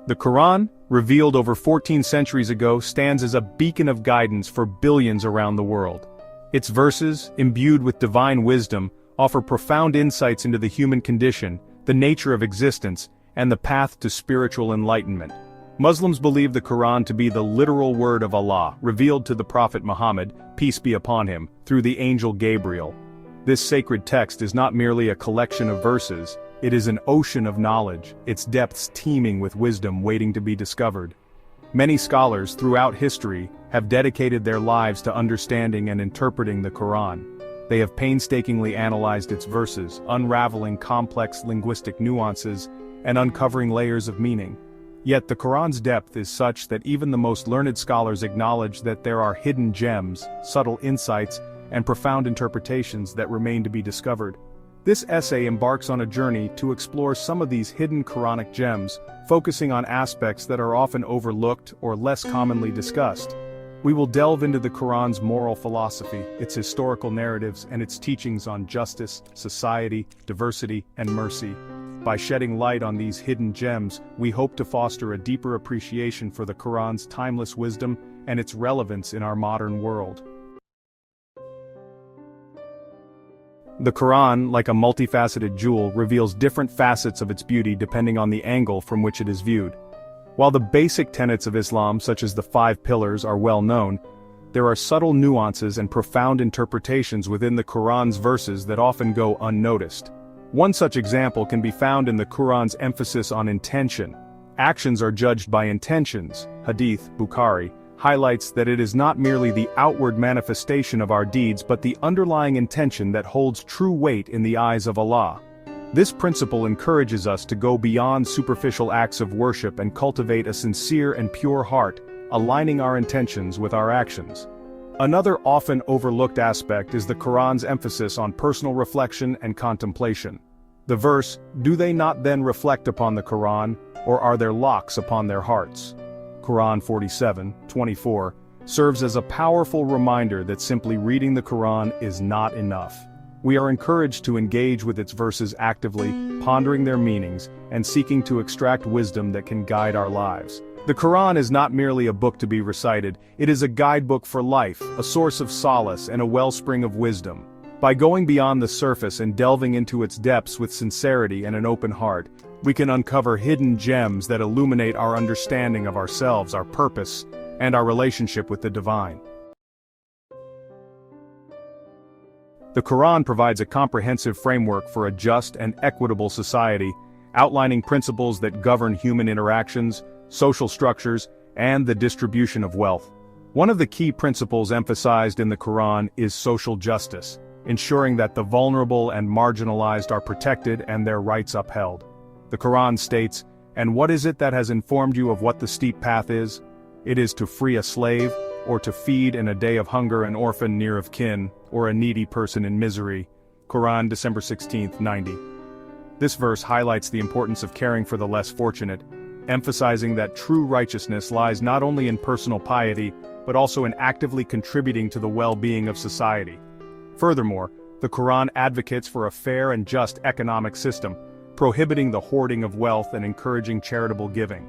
The Quran, revealed over 14 centuries ago, stands as a beacon of guidance for billions around the world. Its verses, imbued with divine wisdom, offer profound insights into the human condition, the nature of existence, and the path to spiritual enlightenment. Muslims believe the Quran to be the literal word of Allah, revealed to the Prophet Muhammad, peace be upon him, through the angel Gabriel. This sacred text is not merely a collection of verses, it is an ocean of knowledge, its depths teeming with wisdom waiting to be discovered. Many scholars throughout history have dedicated their lives to understanding and interpreting the Quran. They have painstakingly analyzed its verses, unraveling complex linguistic nuances and uncovering layers of meaning. Yet the Quran's depth is such that even the most learned scholars acknowledge that there are hidden gems, subtle insights, and profound interpretations that remain to be discovered. This essay embarks on a journey to explore some of these hidden Quranic gems, focusing on aspects that are often overlooked or less commonly discussed. We will delve into the Quran's moral philosophy, its historical narratives, and its teachings on justice, society, diversity, and mercy. By shedding light on these hidden gems, we hope to foster a deeper appreciation for the Quran's timeless wisdom and its relevance in our modern world. The Quran, like a multifaceted jewel, reveals different facets of its beauty depending on the angle from which it is viewed. While the basic tenets of Islam, such as the 5 pillars, are well known, there are subtle nuances and profound interpretations within the Quran's verses that often go unnoticed. One such example can be found in the Quran's emphasis on intention. Actions are judged by intentions. Hadith, Bukhari, highlights that it is not merely the outward manifestation of our deeds but the underlying intention that holds true weight in the eyes of Allah. This principle encourages us to go beyond superficial acts of worship and cultivate a sincere and pure heart, aligning our intentions with our actions. Another often overlooked aspect is the Quran's emphasis on personal reflection and contemplation. The verse, "Do they not then reflect upon the Quran, or are there locks upon their hearts?" Quran 47:24, serves as a powerful reminder that simply reading the Quran is not enough. We are encouraged to engage with its verses actively, pondering their meanings, and seeking to extract wisdom that can guide our lives. The Quran is not merely a book to be recited, it is a guidebook for life, a source of solace and a wellspring of wisdom. By going beyond the surface and delving into its depths with sincerity and an open heart, we can uncover hidden gems that illuminate our understanding of ourselves, our purpose, and our relationship with the divine. The Quran provides a comprehensive framework for a just and equitable society, outlining principles that govern human interactions, social structures, and the distribution of wealth. One of the key principles emphasized in the Quran is social justice, ensuring that the vulnerable and marginalized are protected and their rights upheld. The Quran states, "And what is it that has informed you of what the steep path is? It is to free a slave, or to feed in a day of hunger an orphan near of kin, or a needy person in misery." Quran, December 16, 90. This verse highlights the importance of caring for the less fortunate, emphasizing that true righteousness lies not only in personal piety, but also in actively contributing to the well-being of society. Furthermore, the Quran advocates for a fair and just economic system, prohibiting the hoarding of wealth and encouraging charitable giving.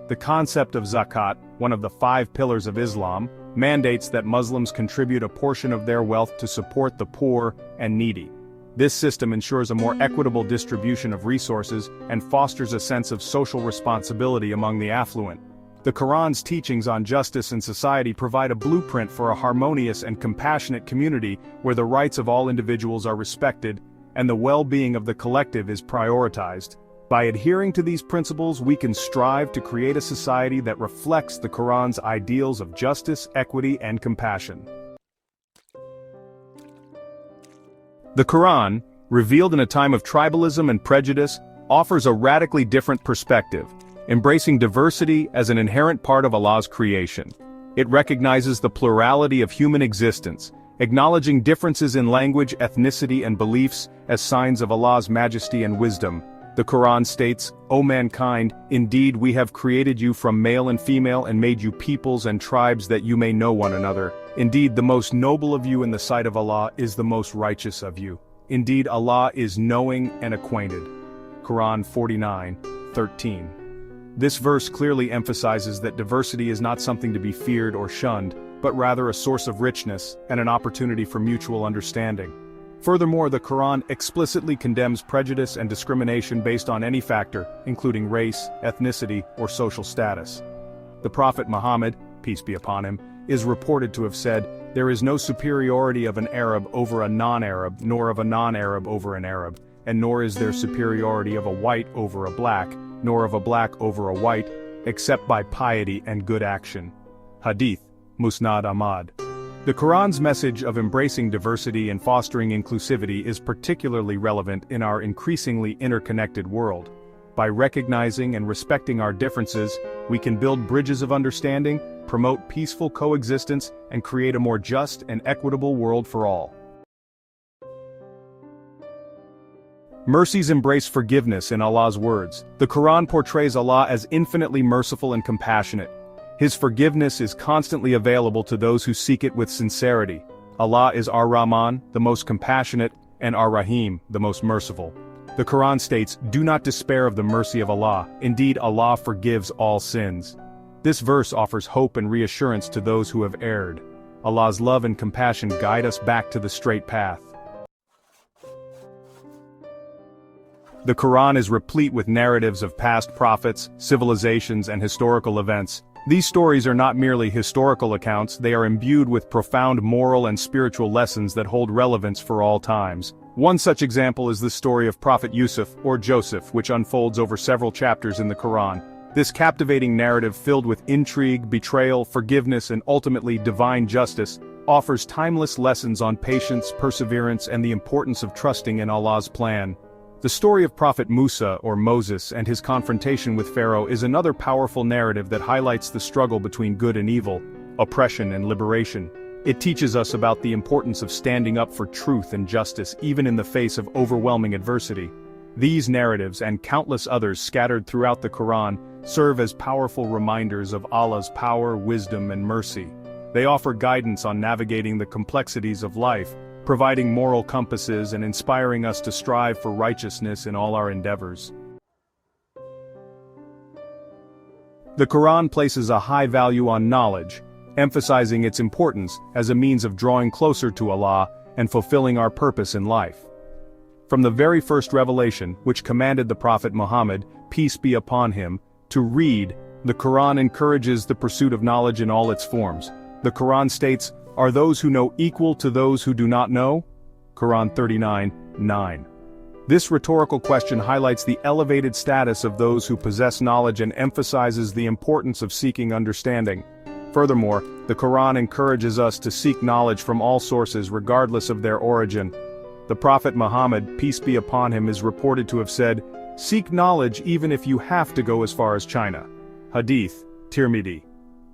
The concept of zakat, one of the 5 pillars of Islam, mandates that Muslims contribute a portion of their wealth to support the poor and needy. This system ensures a more equitable distribution of resources and fosters a sense of social responsibility among the affluent. The Quran's teachings on justice and society provide a blueprint for a harmonious and compassionate community where the rights of all individuals are respected and the well-being of the collective is prioritized. By adhering to these principles, we can strive to create a society that reflects the Quran's ideals of justice, equity, and compassion. The Quran, revealed in a time of tribalism and prejudice, offers a radically different perspective, embracing diversity as an inherent part of Allah's creation. It recognizes the plurality of human existence, acknowledging differences in language, ethnicity, and beliefs as signs of Allah's majesty and wisdom. The Quran states, "O mankind, indeed we have created you from male and female and made you peoples and tribes that you may know one another. Indeed the most noble of you in the sight of Allah is the most righteous of you. Indeed Allah is knowing and acquainted." Quran 49:13. This verse clearly emphasizes that diversity is not something to be feared or shunned, but rather a source of richness and an opportunity for mutual understanding. Furthermore, the Quran explicitly condemns prejudice and discrimination based on any factor, including race, ethnicity, or social status. The Prophet Muhammad, peace be upon him, is reported to have said, "There is no superiority of an Arab over a non-Arab, nor of a non-Arab over an Arab, and nor is there superiority of a white over a black, nor of a black over a white, except by piety and good action." Hadith, Musnad Ahmad. The Quran's message of embracing diversity and fostering inclusivity is particularly relevant in our increasingly interconnected world. By recognizing and respecting our differences, we can build bridges of understanding, promote peaceful coexistence, and create a more just and equitable world for all. Mercies embrace forgiveness in Allah's words. The Quran portrays Allah as infinitely merciful and compassionate. His forgiveness is constantly available to those who seek it with sincerity. Allah is Ar-Rahman, the most compassionate, and Ar-Rahim, the most merciful. The Quran states, "Do not despair of the mercy of Allah, indeed Allah forgives all sins." This verse offers hope and reassurance to those who have erred. Allah's love and compassion guide us back to the straight path. The Quran is replete with narratives of past prophets, civilizations, and historical events. These stories are not merely historical accounts, they are imbued with profound moral and spiritual lessons that hold relevance for all times. One such example is the story of Prophet Yusuf, or Joseph, which unfolds over several chapters in the Quran. This captivating narrative filled with intrigue, betrayal, forgiveness, and ultimately divine justice, offers timeless lessons on patience, perseverance, and the importance of trusting in Allah's plan. The story of Prophet Musa, or Moses, and his confrontation with Pharaoh is another powerful narrative that highlights the struggle between good and evil, oppression and liberation. It teaches us about the importance of standing up for truth and justice even in the face of overwhelming adversity. These narratives and countless others scattered throughout the Quran serve as powerful reminders of Allah's power, wisdom, and mercy. They offer guidance on navigating the complexities of life, providing moral compasses and inspiring us to strive for righteousness in all our endeavors. The Quran places a high value on knowledge, emphasizing its importance as a means of drawing closer to Allah and fulfilling our purpose in life. From the very first revelation, which commanded the Prophet Muhammad, peace be upon him, to read, the Quran encourages the pursuit of knowledge in all its forms. The Quran states, "Are those who know equal to those who do not know?" Quran 39:9. This rhetorical question highlights the elevated status of those who possess knowledge and emphasizes the importance of seeking understanding. Furthermore, the Quran encourages us to seek knowledge from all sources regardless of their origin. The Prophet Muhammad, peace be upon him, is reported to have said, "Seek knowledge even if you have to go as far as China." Hadith, Tirmidhi.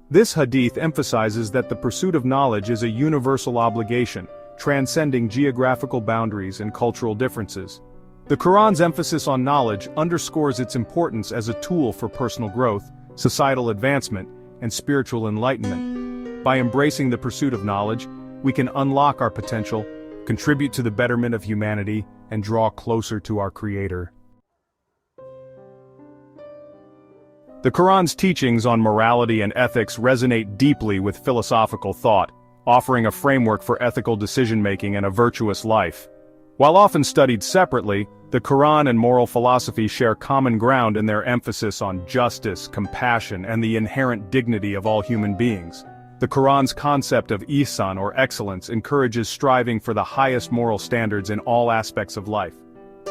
This hadith emphasizes that the pursuit of knowledge is a universal obligation, transcending geographical boundaries and cultural differences. The Quran's emphasis on knowledge underscores its importance as a tool for personal growth, societal advancement, and spiritual enlightenment. By embracing the pursuit of knowledge, we can unlock our potential, contribute to the betterment of humanity, and draw closer to our Creator. The Quran's teachings on morality and ethics resonate deeply with philosophical thought, offering a framework for ethical decision-making and a virtuous life. While often studied separately, the Quran and moral philosophy share common ground in their emphasis on justice, compassion, and the inherent dignity of all human beings. The Quran's concept of ihsan, or excellence, encourages striving for the highest moral standards in all aspects of life.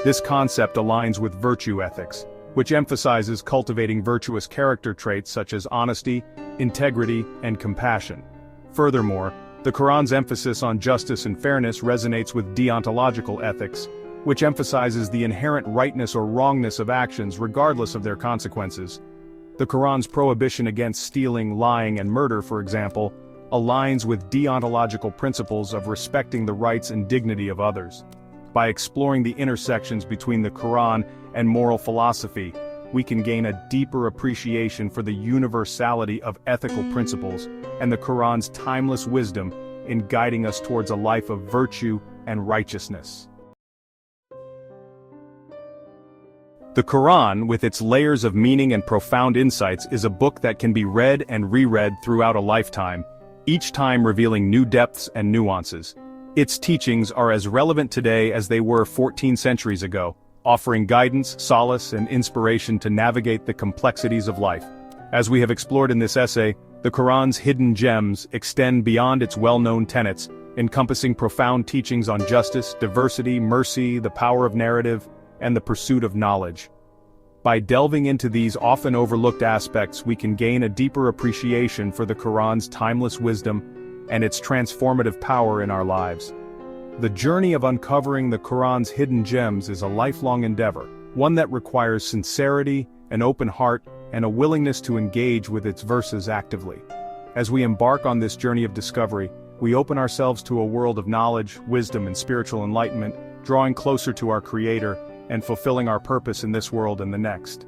This concept aligns with virtue ethics, which emphasizes cultivating virtuous character traits such as honesty, integrity, and compassion. Furthermore, the Quran's emphasis on justice and fairness resonates with deontological ethics, which emphasizes the inherent rightness or wrongness of actions regardless of their consequences. The Quran's prohibition against stealing, lying, and murder, for example, aligns with deontological principles of respecting the rights and dignity of others. By exploring the intersections between the Quran and moral philosophy, we can gain a deeper appreciation for the universality of ethical principles and the Quran's timeless wisdom in guiding us towards a life of virtue and righteousness. The Quran, with its layers of meaning and profound insights, is a book that can be read and reread throughout a lifetime, each time revealing new depths and nuances. Its teachings are as relevant today as they were 14 centuries ago, offering guidance, solace, and inspiration to navigate the complexities of life. As we have explored in this essay, the Quran's hidden gems extend beyond its well-known tenets, encompassing profound teachings on justice, diversity, mercy, the power of narrative, and the pursuit of knowledge. By delving into these often overlooked aspects, we can gain a deeper appreciation for the Quran's timeless wisdom and its transformative power in our lives. The journey of uncovering the Quran's hidden gems is a lifelong endeavor, one that requires sincerity, an open heart, and a willingness to engage with its verses actively. As we embark on this journey of discovery, we open ourselves to a world of knowledge, wisdom, and spiritual enlightenment, drawing closer to our Creator and fulfilling our purpose in this world and the next.